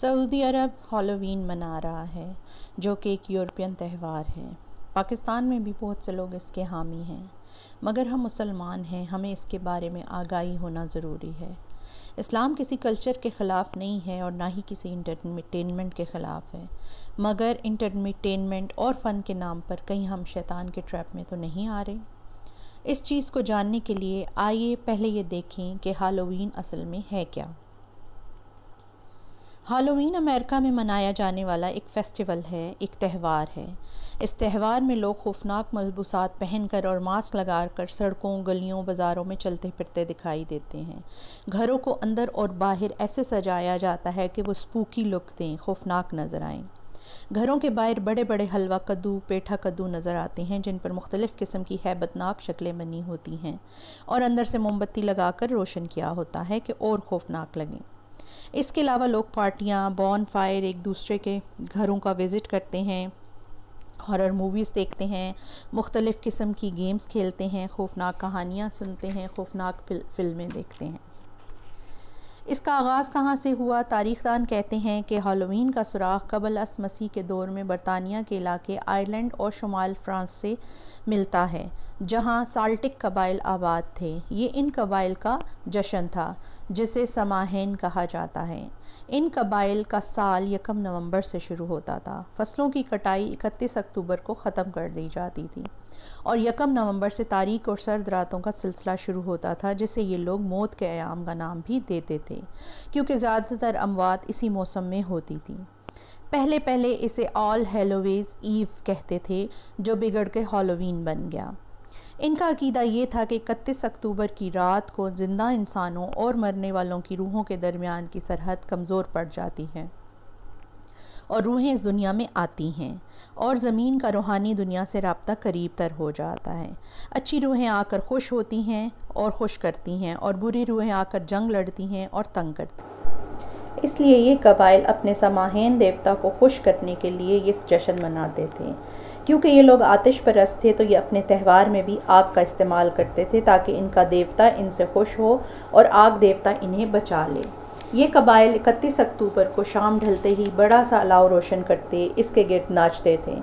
سعودی عرب Halloween منا رہا ہے جو کہ ایک یورپین تہوار ہے۔ پاکستان میں بھی بہت سے لوگ اس کے حامی ہیں، مگر ہم مسلمان ہیں، ہمیں اس کے بارے میں آگاہی ہونا ضروری ہے۔ اسلام کسی کلچر کے خلاف نہیں ہے اور نہ ہی کسی انٹرٹینمنٹ کے خلاف ہے، مگر انٹرٹینمنٹ اور فن کے نام پر کہیں ہم شیطان کے ٹریپ میں تو نہیں آ رہے۔ اس چیز کو جاننے کے لیے آئیے پہلے یہ دیکھیں کہ ہالووین اصل میں ہے کیا۔ ہالووین امریکہ میں منایا جانے والا ایک فیسٹیول ہے، ایک تہوار ہے۔ اس تہوار میں لوگ خوفناک ملبوسات پہن کر اور ماسک لگا کر سڑکوں، گلیوں، بازاروں میں چلتے پھرتے دکھائی دیتے ہیں۔ گھروں کو اندر اور باہر ایسے سجایا جاتا ہے کہ وہ سپوکی لک دیں، خوفناک نظر آئیں۔ گھروں کے باہر بڑے بڑے حلوہ کدو، پیٹھا کدو نظر آتے ہیں جن پر مختلف قسم کی ہیبت ناک شکلیں بنی ہوتی ہیں اور اندر سے موم بتی لگا کر روشن کیا ہوتا ہے کہ اور خوفناک لگیں۔ اس کے علاوہ لوگ پارٹیاں، بون فائر، ایک دوسرے کے گھروں کا وزٹ کرتے ہیں، ہارر موویز دیکھتے ہیں، مختلف قسم کی گیمز کھیلتے ہیں، خوفناک کہانیاں سنتے ہیں، خوفناک فلمیں دیکھتے ہیں۔ اس کا آغاز کہاں سے ہوا؟ تاریخ دان کہتے ہیں کہ ہالووین کا سراغ قبل مسیح کے دور میں برطانیہ کے علاقے آئرلینڈ اور شمال فرانس سے ملتا ہے، جہاں سالٹک قبائل آباد تھے۔ یہ ان قبائل کا جشن تھا جسے سماہین کہا جاتا ہے۔ ان قبائل کا سال 1 نومبر سے شروع ہوتا تھا۔ فصلوں کی کٹائی 31 اکتوبر کو ختم کر دی جاتی تھی اور 1 نومبر سے تاریک اور سرد راتوں کا سلسلہ شروع ہوتا تھا، جسے یہ لوگ موت کے ایام کا نام بھی دیتے تھے کیونکہ زیادہ تر اموات اسی موسم میں ہوتی تھیں۔ پہلے اسے آل ہیلوویز ایو کہتے تھے جو بگڑ کے ہالووین بن گیا۔ ان کا عقیدہ یہ تھا کہ 31 اکتوبر کی رات کو زندہ انسانوں اور مرنے والوں کی روحوں کے درمیان کی سرحد کمزور پڑ جاتی ہے اور روحیں اس دنیا میں آتی ہیں اور زمین کا روحانی دنیا سے رابطہ قریب تر ہو جاتا ہے۔ اچھی روحیں آ کر خوش ہوتی ہیں اور خوش کرتی ہیں اور بری روحیں آ کر جنگ لڑتی ہیں اور تنگ کرتی ہیں۔ اس لیے یہ قبائل اپنے سماہین دیوتا کو خوش کرنے کے لیے یہ جشن مناتے تھے۔ کیونکہ یہ لوگ آتش پرست تھے تو یہ اپنے تہوار میں بھی آگ کا استعمال کرتے تھے تاکہ ان کا دیوتا ان سے خوش ہو اور آگ دیوتا انہیں بچا لے۔ یہ قبائل 31 اکتوبر کو شام ڈھلتے ہی بڑا سا الاؤ روشن کرتے اس کے گرد ناچتے تھے،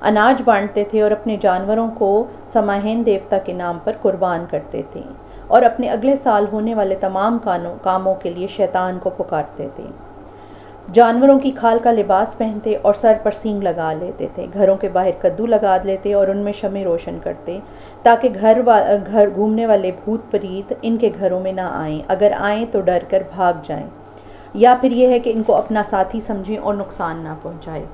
اناج بانٹتے تھے اور اپنے جانوروں کو سماہین دیوتا کے نام پر قربان کرتے تھے اور اپنے اگلے سال ہونے والے تمام کاموں کے لیے شیطان کو پکارتے تھے۔ جانوروں کی کھال کا لباس پہنتے اور سر پر سینگ لگا لیتے تھے، گھروں کے باہر کدو لگا لیتے اور ان میں شمع روشن کرتے تاکہ گھر گھومنے والے بھوت پریت ان کے گھروں میں نہ آئیں، اگر آئیں تو ڈر کر بھاگ جائیں، یا پھر یہ ہے کہ ان کو اپنا ساتھی سمجھیں اور نقصان نہ پہنچائے۔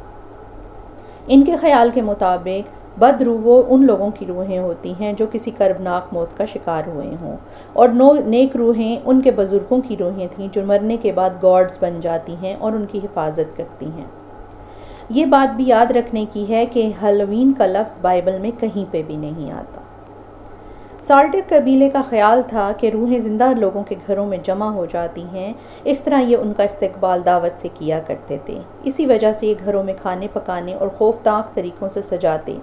ان کے خیال کے مطابق بد روح ان لوگوں کی روحیں ہوتی ہیں جو کسی کربناک موت کا شکار ہوئے ہوں، اور نیک روحیں ان کے بزرگوں کی روحیں تھیں جو مرنے کے بعد گاڈز بن جاتی ہیں اور ان کی حفاظت کرتی ہیں۔ یہ بات بھی یاد رکھنے کی ہے کہ ہالووین کا لفظ بائبل میں کہیں پہ بھی نہیں آتا۔ سالٹک قبیلے کا خیال تھا کہ روحیں زندہ لوگوں کے گھروں میں جمع ہو جاتی ہیں، اس طرح یہ ان کا استقبال دعوت سے کیا کرتے تھے۔ اسی وجہ سے یہ گھروں میں کھانے پکانے اور خوفناک طریقوں سے سجاتے،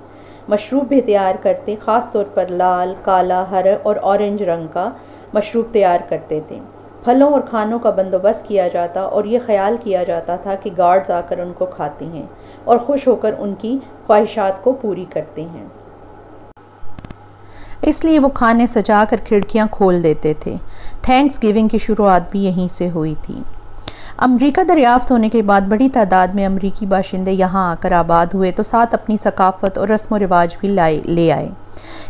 مشروب بھی تیار کرتے، خاص طور پر لال، کالا، ہرا اور اورنج رنگ کا مشروب تیار کرتے تھے۔ پھلوں اور کھانوں کا بندوبست کیا جاتا اور یہ خیال کیا جاتا تھا کہ گارڈز آ کر ان کو کھاتے ہیں اور خوش ہو کر ان کی خواہشات کو پوری کرتے ہیں۔ اس لیے وہ کھانے سجا کر کھڑکیاں کھول دیتے تھے۔ تھینکس گیونگ کی شروعات بھی یہیں سے ہوئی تھی۔ امریکہ دریافت ہونے کے بعد بڑی تعداد میں امریکی باشندے یہاں آ کر آباد ہوئے تو ساتھ اپنی ثقافت اور رسم و رواج بھی لے آئے۔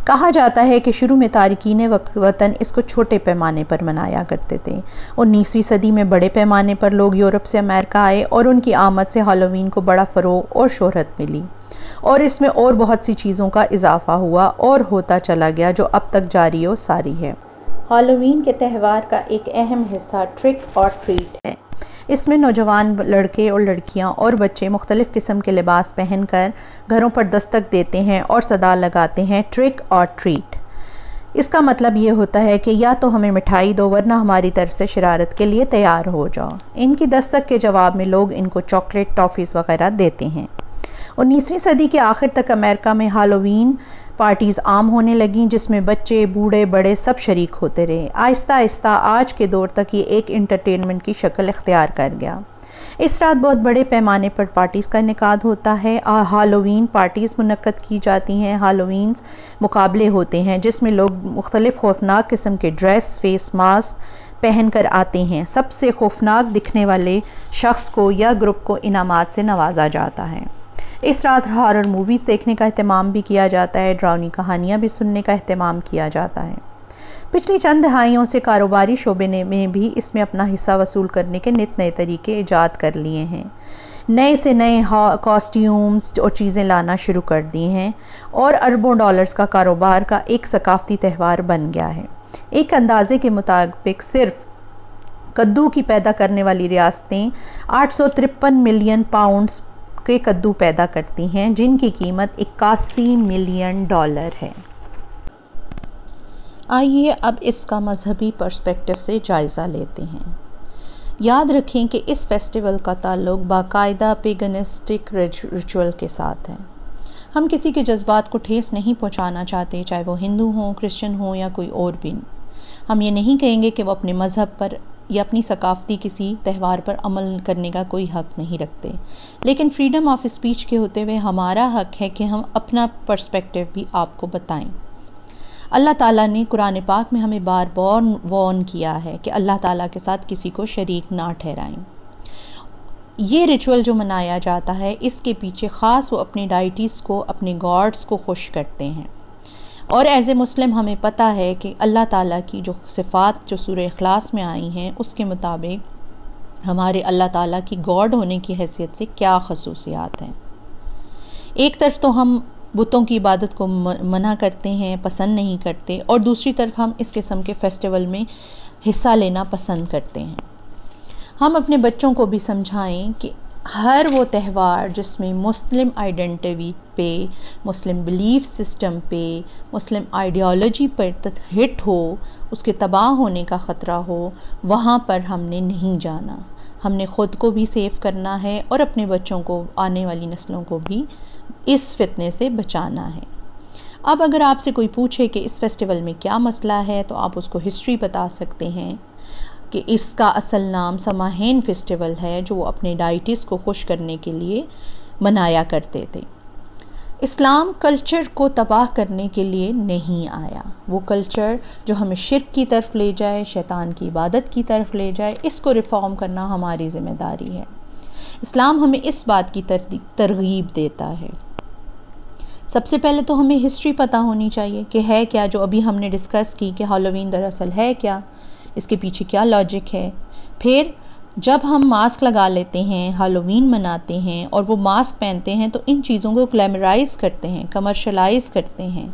کہا جاتا ہے کہ شروع میں تارکین وطن اس کو چھوٹے پیمانے پر منایا کرتے تھے۔ 19ویں صدی میں بڑے پیمانے پر لوگ یورپ سے امریکہ آئے اور ان کی آمد سے ہالووین کو بڑا فروغ اور شہرت ملی اور اس میں اور بہت سی چیزوں کا اضافہ ہوا اور ہوتا چلا گیا جو اب تک جاری و ساری ہے۔ ہالووین کے تہوار کا ایک اہم حصہ ٹرک اور ٹریٹ ہے۔ اس میں نوجوان لڑکے اور لڑکیاں اور بچے مختلف قسم کے لباس پہن کر گھروں پر دستک دیتے ہیں اور صدا لگاتے ہیں ٹرک اور ٹریٹ۔ اس کا مطلب یہ ہوتا ہے کہ یا تو ہمیں مٹھائی دو ورنہ ہماری طرف سے شرارت کے لیے تیار ہو جاؤ۔ ان کی دستک کے جواب میں لوگ ان کو چاکلیٹ، ٹافیز وغیرہ دیتے ہیں۔ 19ویں صدی کے آخر تک امریکہ میں ہالووین پارٹیز عام ہونے لگیں جس میں بچے، بوڑھے، بڑے سب شریک ہوتے رہے۔ آہستہ آہستہ آج کے دور تک یہ ایک انٹرٹینمنٹ کی شکل اختیار کر گیا۔ اس رات بہت بڑے پیمانے پر پارٹیز کا انعقاد ہوتا ہے، ہالووین پارٹیز منعقد کی جاتی ہیں۔ ہالووینز مقابلے ہوتے ہیں جس میں لوگ مختلف خوفناک قسم کے ڈریس، فیس ماسک پہن کر آتے ہیں۔ سب سے خوفناک دکھنے والے شخص کو یا گروپ کو انعامات سے نوازا جاتا ہے۔ اس رات ہارر موویز دیکھنے کا اہتمام بھی کیا جاتا ہے، ڈراؤنی کہانیاں بھی سننے کا اہتمام کیا جاتا ہے۔ پچھلی چند دہائیوں سے کاروباری شعبے میں بھی اس میں اپنا حصہ وصول کرنے کے نت نئے طریقے ایجاد کر لیے ہیں، نئے سے نئے کاسٹیومز اور چیزیں لانا شروع کر دی ہیں، اور اربوں ڈالرز کا کاروبار کا ایک ثقافتی تہوار بن گیا ہے۔ ایک اندازے کے مطابق صرف کدو کی پیدا کرنے والی ریاستیں 853 ملین پاؤنڈز کے کدو پیدا کرتی ہیں، جن کی قیمت 81 ملین ڈالر ہے۔ آئیے اب اس کا مذہبی پرسپیکٹو سے جائزہ لیتے ہیں۔ یاد رکھیں کہ اس فیسٹیول کا تعلق باقاعدہ پیگنسٹک ریچول کے ساتھ ہے۔ ہم کسی کے جذبات کو ٹھیس نہیں پہنچانا چاہتے، چاہے وہ ہندو ہوں، کرسچن ہوں یا کوئی اور بھی۔ ہم یہ نہیں کہیں گے کہ وہ اپنے مذہب پر یا اپنی ثقافتی کسی تہوار پر عمل کرنے کا کوئی حق نہیں رکھتے، لیکن فریڈم آف اسپیچ کے ہوتے ہوئے ہمارا حق ہے کہ ہم اپنا پرسپیکٹو بھی آپ کو بتائیں۔ اللہ تعالیٰ نے قرآن پاک میں ہمیں بار بار وارن کیا ہے کہ اللہ تعالیٰ کے ساتھ کسی کو شریک نہ ٹھہرائیں۔ یہ ریچول جو منایا جاتا ہے، اس کے پیچھے خاص وہ اپنے ڈائٹیز کو، اپنے گاڈز کو خوش کرتے ہیں، اور ایز اے مسلم ہمیں پتہ ہے کہ اللہ تعالیٰ کی جو صفات جو سورہ اخلاص میں آئی ہیں، اس کے مطابق ہمارے اللہ تعالیٰ کی گاڈ ہونے کی حیثیت سے کیا خصوصیات ہیں۔ ایک طرف تو ہم بتوں کی عبادت کو منع کرتے ہیں، پسند نہیں کرتے، اور دوسری طرف ہم اس قسم کے فیسٹیول میں حصہ لینا پسند کرتے ہیں۔ ہم اپنے بچوں کو بھی سمجھائیں کہ ہر وہ تہوار جس میں مسلم آئیڈینٹی پہ، مسلم بلیف سسٹم پہ، مسلم آئیڈیالوجی پر ہٹ ہو، اس کے تباہ ہونے کا خطرہ ہو، وہاں پر ہم نے نہیں جانا۔ ہم نے خود کو بھی سیف کرنا ہے اور اپنے بچوں کو، آنے والی نسلوں کو بھی اس فتنے سے بچانا ہے۔ اب اگر آپ سے کوئی پوچھے کہ اس فیسٹیول میں کیا مسئلہ ہے، تو آپ اس کو ہسٹری بتا سکتے ہیں کہ اس کا اصل نام سماہین فیسٹیول ہے، جو وہ اپنے ڈائٹیز کو خوش کرنے کے لیے منایا کرتے تھے۔ اسلام کلچر کو تباہ کرنے کے لیے نہیں آیا۔ وہ کلچر جو ہمیں شرک کی طرف لے جائے، شیطان کی عبادت کی طرف لے جائے، اس کو ریفارم کرنا ہماری ذمہ داری ہے۔ اسلام ہمیں اس بات کی ترغیب دیتا ہے۔ سب سے پہلے تو ہمیں ہسٹری پتہ ہونی چاہیے کہ ہے کیا، جو ابھی ہم نے ڈسکس کی کہ ہالووین دراصل ہے کیا، اس کے پیچھے کیا لاجک ہے۔ پھر جب ہم ماسک لگا لیتے ہیں، ہالووین مناتے ہیں اور وہ ماسک پہنتے ہیں، تو ان چیزوں کو گلیمرائز کرتے ہیں، کمرشلائز کرتے ہیں۔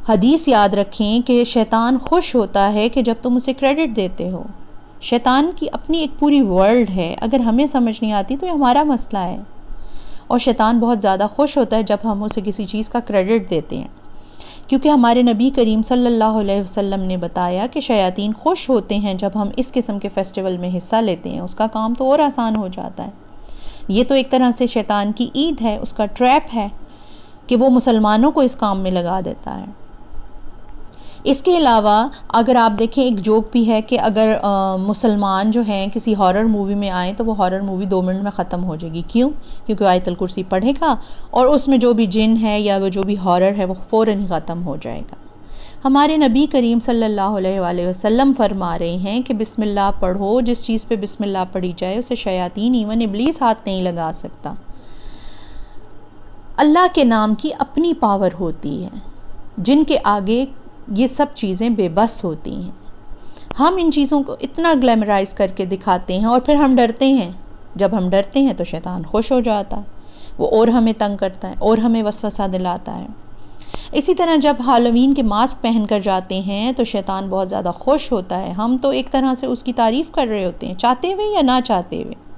حدیث یاد رکھیں کہ شیطان خوش ہوتا ہے کہ جب تم اسے کریڈٹ دیتے ہو۔ شیطان کی اپنی ایک پوری ورلڈ ہے، اگر ہمیں سمجھ نہیں آتی تو یہ ہمارا مسئلہ ہے، اور شیطان بہت زیادہ خوش ہوتا ہے جب ہم اسے کسی چیز کا کریڈٹ دیتے ہیں، کیونکہ ہمارے نبی کریم صلی اللہ علیہ وسلم نے بتایا کہ شیاطین خوش ہوتے ہیں جب ہم اس قسم کے فیسٹیول میں حصہ لیتے ہیں، اس کا کام تو اور آسان ہو جاتا ہے۔ یہ تو ایک طرح سے شیطان کی عید ہے، اس کا ٹریپ ہے کہ وہ مسلمانوں کو اس کام میں لگا دیتا ہے۔ اس کے علاوہ اگر آپ دیکھیں، ایک جوک بھی ہے کہ اگر مسلمان جو ہیں کسی ہارر مووی میں آئیں تو وہ ہارر مووی 2 منٹ میں ختم ہو جائے گی۔ کیوں؟ کیونکہ آیت الکرسی پڑھے گا اور اس میں جو بھی جن ہے یا وہ جو بھی ہارر ہے وہ فوراً ختم ہو جائے گا۔ ہمارے نبی کریم صلی اللہ علیہ وآلہ وسلم فرما رہے ہیں کہ بسم اللہ پڑھو، جس چیز پہ بسم اللہ پڑھی جائے اسے شیاطین ایون ابلیس ہاتھ نہیں لگا سکتا۔ اللہ کے نام کی اپنی پاور ہوتی ہے، جن کے آگے یہ سب چیزیں بے بس ہوتی ہیں۔ ہم ان چیزوں کو اتنا گلیمرائز کر کے دکھاتے ہیں اور پھر ہم ڈرتے ہیں۔ جب ہم ڈرتے ہیں تو شیطان خوش ہو جاتا ہے، وہ اور ہمیں تنگ کرتا ہے اور ہمیں وسوسہ دلاتا ہے۔ اسی طرح جب ہالووین کے ماسک پہن کر جاتے ہیں تو شیطان بہت زیادہ خوش ہوتا ہے۔ ہم تو ایک طرح سے اس کی تعریف کر رہے ہوتے ہیں، چاہتے ہوئے یا نہ چاہتے ہوئے۔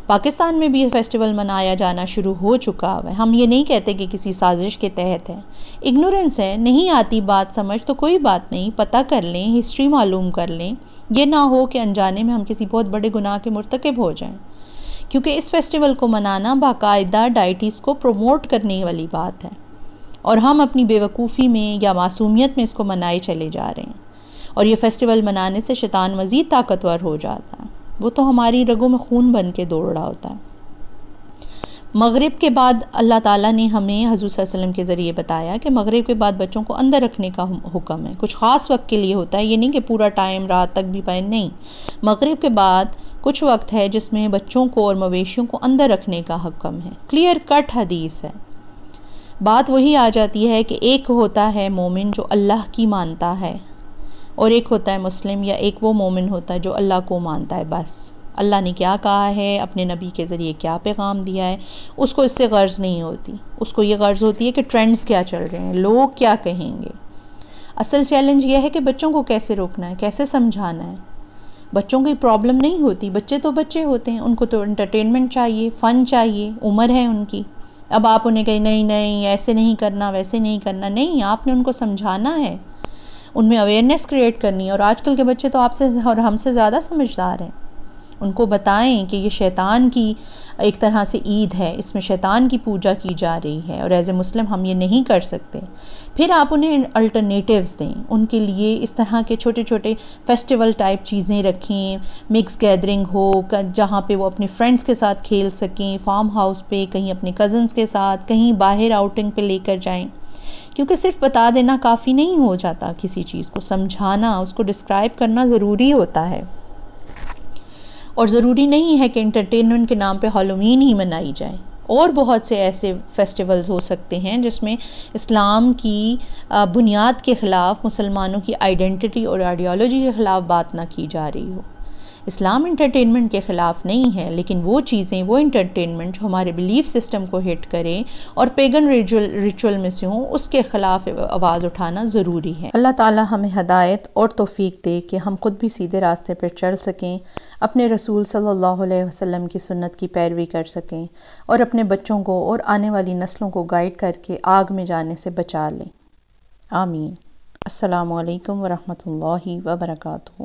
پاکستان میں بھی یہ فیسٹیول منایا جانا شروع ہو چکا ہے۔ ہم یہ نہیں کہتے کہ کسی سازش کے تحت ہے، اگنورنس ہے، نہیں آتی بات سمجھ تو کوئی بات نہیں، پتہ کر لیں، ہسٹری معلوم کر لیں، یہ نہ ہو کہ انجانے میں ہم کسی بہت بڑے گناہ کے مرتکب ہو جائیں، کیونکہ اس فیسٹیول کو منانا باقاعدہ ڈائٹیز کو پروموٹ کرنے والی بات ہے، اور ہم اپنی بے وقوفی میں یا معصومیت میں اس کو منائے چلے جا رہے ہیں، اور یہ فیسٹیول منانے سے شیطان مزید طاقتور ہو جاتا ہے۔ وہ تو ہماری رگوں میں خون بن کے دوڑ رہا ہوتا ہے۔ مغرب کے بعد اللہ تعالیٰ نے ہمیں حضور صلی اللہ علیہ وسلم کے ذریعے بتایا کہ مغرب کے بعد بچوں کو اندر رکھنے کا حکم ہے۔ کچھ خاص وقت کے لیے ہوتا ہے، یہ نہیں کہ پورا ٹائم رات تک بھی پائے، نہیں، مغرب کے بعد کچھ وقت ہے جس میں بچوں کو اور مویشیوں کو اندر رکھنے کا حکم ہے۔ کلیئر کٹ حدیث ہے۔ بات وہی آ جاتی ہے کہ ایک ہوتا ہے مومن جو اللہ کی مانتا ہے، اور ایک ہوتا ہے مسلم، یا ایک وہ مومن ہوتا ہے جو اللہ کو مانتا ہے۔ بس اللہ نے کیا کہا ہے، اپنے نبی کے ذریعے کیا پیغام دیا ہے، اس کو اس سے غرض نہیں ہوتی۔ اس کو یہ غرض ہوتی ہے کہ ٹرینڈز کیا چل رہے ہیں، لوگ کیا کہیں گے۔ اصل چیلنج یہ ہے کہ بچوں کو کیسے روکنا ہے، کیسے سمجھانا ہے۔ بچوں کی پرابلم نہیں ہوتی، بچے تو بچے ہوتے ہیں، ان کو تو انٹرٹینمنٹ چاہیے، فن چاہیے، عمر ہے ان کی۔ اب آپ انہیں کہیں نہیں نہیں ایسے نہیں کرنا، ویسے نہیں کرنا، نہیں، آپ نے ان کو سمجھانا ہے، ان میں اویئرنیس کریٹ کرنی ہے۔ اور آج کل کے بچے تو آپ سے اور ہم سے زیادہ سمجھدار ہیں۔ ان کو بتائیں کہ یہ شیطان کی ایک طرح سے عید ہے، اس میں شیطان کی پوجا کی جا رہی ہے، اور ایز اے مسلم ہم یہ نہیں کر سکتے۔ پھر آپ انہیں الٹرنیٹیوز دیں، ان کے لیے اس طرح کے چھوٹے چھوٹے فیسٹیول ٹائپ چیزیں رکھیں، مکس گیدرنگ ہو جہاں پہ وہ اپنے فرینڈز کے ساتھ کھیل سکیں، فارم ہاؤس پہ، کہیں اپنے کزنز کے ساتھ، کہیں باہر آؤٹنگ پہ لے کر جائیں۔ کیونکہ صرف بتا دینا کافی نہیں ہو جاتا، کسی چیز کو سمجھانا، اس کو ڈسکرائب کرنا ضروری ہوتا ہے۔ اور ضروری نہیں ہے کہ انٹرٹینمنٹ کے نام پہ ہالووین ہی منائی جائے، اور بہت سے ایسے فیسٹیولز ہو سکتے ہیں جس میں اسلام کی بنیاد کے خلاف، مسلمانوں کی آئیڈینٹی اور آئیڈیالوجی کے خلاف بات نہ کی جا رہی ہو۔ اسلام انٹرٹینمنٹ کے خلاف نہیں ہے، لیکن وہ چیزیں، وہ انٹرٹینمنٹ جو ہمارے بلیف سسٹم کو ہٹ کریں اور پیگن ریچول میں سے ہوں، اس کے خلاف آواز اٹھانا ضروری ہے۔ اللہ تعالی ہمیں ہدایت اور توفیق دے کہ ہم خود بھی سیدھے راستے پر چل سکیں، اپنے رسول صلی اللہ علیہ وسلم کی سنت کی پیروی کر سکیں، اور اپنے بچوں کو اور آنے والی نسلوں کو گائیڈ کر کے آگ میں جانے سے بچا لیں۔ آمین۔ السلام علیکم ورحمۃ اللہ وبرکاتہ۔